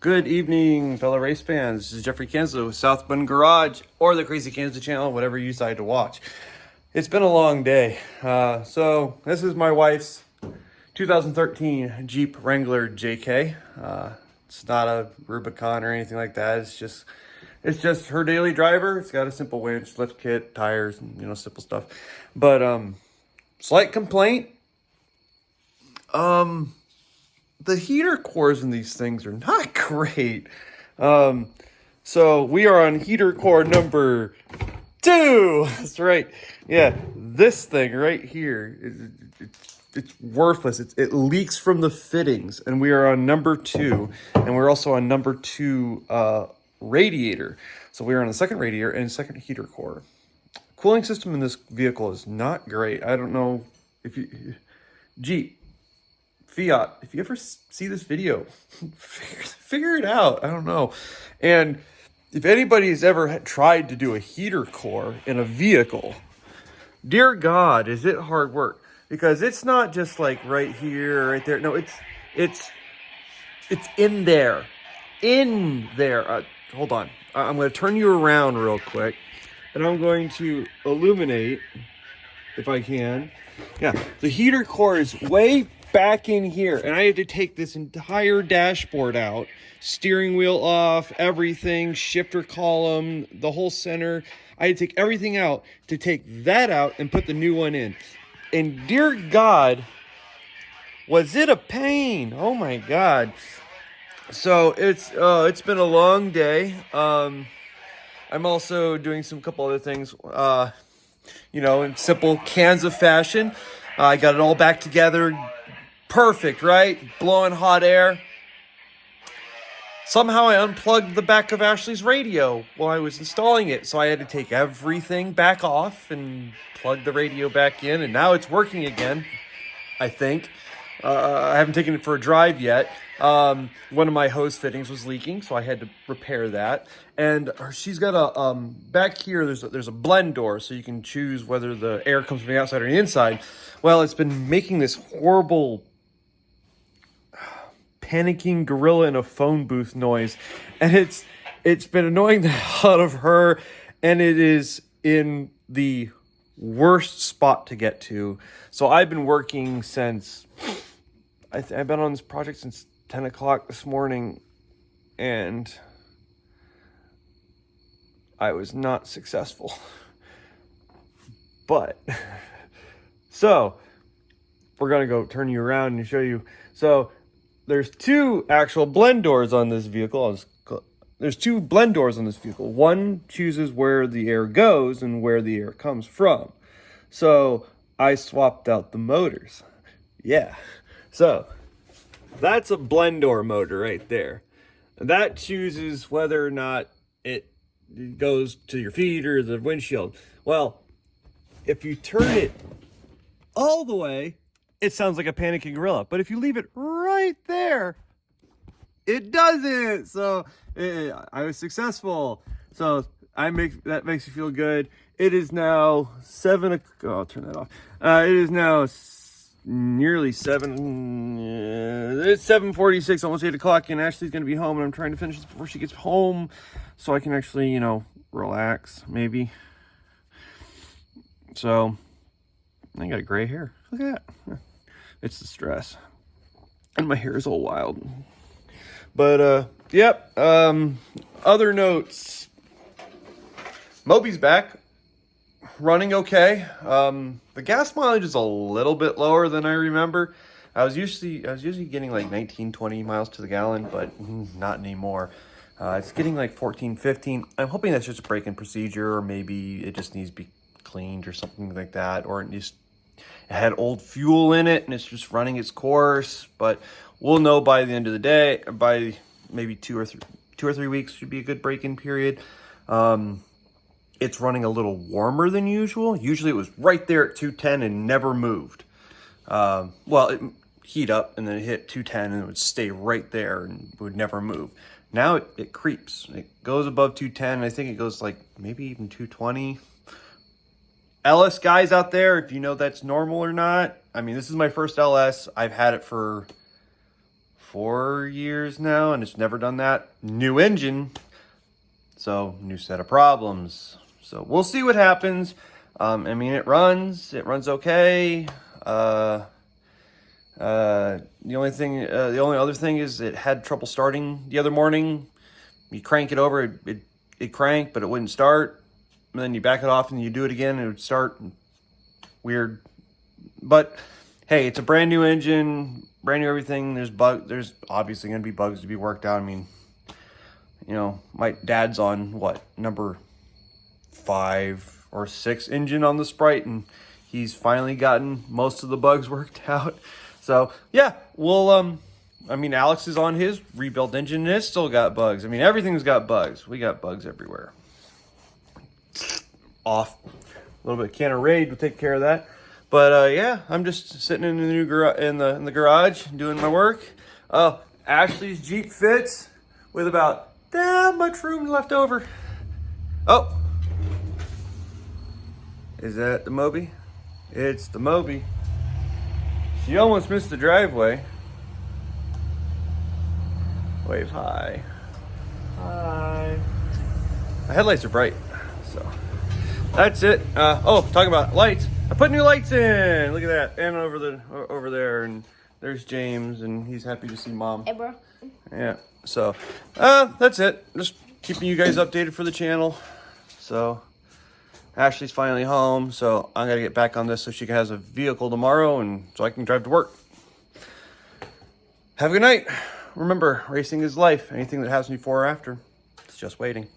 Good evening, fellow race fans. This is Jeffrey Kansas with South Bend Garage or the Crazy Kansas channel, whatever you decide to watch. It's been a long day. So this is my wife's 2013 Jeep Wrangler JK. It's not a Rubicon or anything like that. It's just her daily driver. It's got a simple winch, lift kit, tires, and, simple stuff. But slight complaint. The heater cores in these things are not great. So we are on heater core number 2. That's right. Yeah, this thing right here, it's worthless. It leaks from the fittings, and we are on number 2, and we're also on number 2 radiator. So we are on the second radiator and second heater core. Cooling system in this vehicle is not great. I don't know if you... Jeep, Fiat, if you ever see this video, figure it out. I don't know. And if anybody's ever tried to do a heater core in a vehicle, dear God, is it hard work? Because it's not just like right here, right there. No, it's in there. In there. Hold on. I'm going to turn you around real quick, and I'm going to illuminate, if I can. Yeah, the heater core is way back in here, and I had to take this entire dashboard out, steering wheel off, everything, shifter column, the whole center. I had to take everything out to take that out and put the new one in. And dear God, was it a pain? Oh my God. So it's been a long day. I'm also doing couple other things, in simple Kansas fashion. I got it all back together. Perfect, right? Blowing hot air. Somehow I unplugged the back of Ashley's radio while I was installing it. So I had to take everything back off and plug the radio back in. And now it's working again, I think. I haven't taken it for a drive yet. One of my hose fittings was leaking, so I had to repair that. And she's got a, back here, there's a blend door, so you can choose whether the air comes from the outside or the inside. Well, it's been making this horrible panicking gorilla in a phone booth noise, and it's been annoying the hell out of her, and it is in the worst spot to get to. So I've been working since I've been on this project since 10 o'clock this morning, and I was not successful. But so we're gonna go turn you around and show you. So there's 2 actual blend doors on this vehicle. There's 2 blend doors on this vehicle. One chooses where the air goes and where the air comes from. So I swapped out the motors. Yeah. So that's a blend door motor right there. That chooses whether or not it goes to your feet or the windshield. Well, if you turn it all the way, it sounds like a panicking gorilla. But if you leave it right there, it doesn't. So I was successful. So that makes you feel good. It is now 7 o'clock. Oh, I'll turn that off. It is now nearly 7. It's 7:46, almost 8 o'clock, and Ashley's going to be home, and I'm trying to finish this before she gets home so I can actually, relax, maybe. So I got a gray hair. Look at that. It's the stress. And my hair is all wild. But, yep. Other notes. Moby's back. Running okay. The gas mileage is a little bit lower than I remember. I was usually getting like 19, 20 miles to the gallon, but not anymore. It's getting like 14, 15. I'm hoping that's just a break-in procedure, or maybe it just needs to be cleaned or something like that, or it had old fuel in it and it's just running its course. But we'll know by the end of the day, by maybe 2 or 3 weeks should be a good break-in period. It's running a little warmer than usual. Usually it was right there at 210 and never moved. Well, it heat up and then it hit 210 and it would stay right there and would never move. Now it creeps. It goes above 210. I think it goes like maybe even 220. LS guys out there, if you know that's normal or not. I mean, this is my first LS. I've had it for 4 years now, and it's never done that. New engine, so new set of problems. So we'll see what happens. I mean, it runs okay. The only other thing is it had trouble starting the other morning. You crank it over, it cranked, but it wouldn't start. And then you back it off and you do it again, and it would start. Weird. But hey, it's a brand new engine, brand new everything. There's obviously going to be bugs to be worked out. I mean, you know, my dad's on what, number 5 or 6 engine on the Sprite, and he's finally gotten most of the bugs worked out. So yeah, we'll I mean, Alex is on his rebuilt engine and it's still got bugs. I mean, everything's got bugs. We got bugs everywhere. Off. A little bit of can of Raid will take care of that. But yeah, I'm just sitting in the new in the garage doing my work. Ashley's Jeep fits with about that much room left over. Oh, is that the Moby? It's the Moby. She almost missed the driveway. Wave hi. Hi. My headlights are bright, so that's it. Talking about lights. I put new lights in. Look at that. And over there, and there's James, and he's happy to see Mom. Hey, bro. Yeah. So, that's it. Just keeping you guys updated for the channel. So, Ashley's finally home, so I'm gonna get back on this so she has a vehicle tomorrow, and so I can drive to work. Have a good night. Remember, racing is life. Anything that happens before or after, it's just waiting.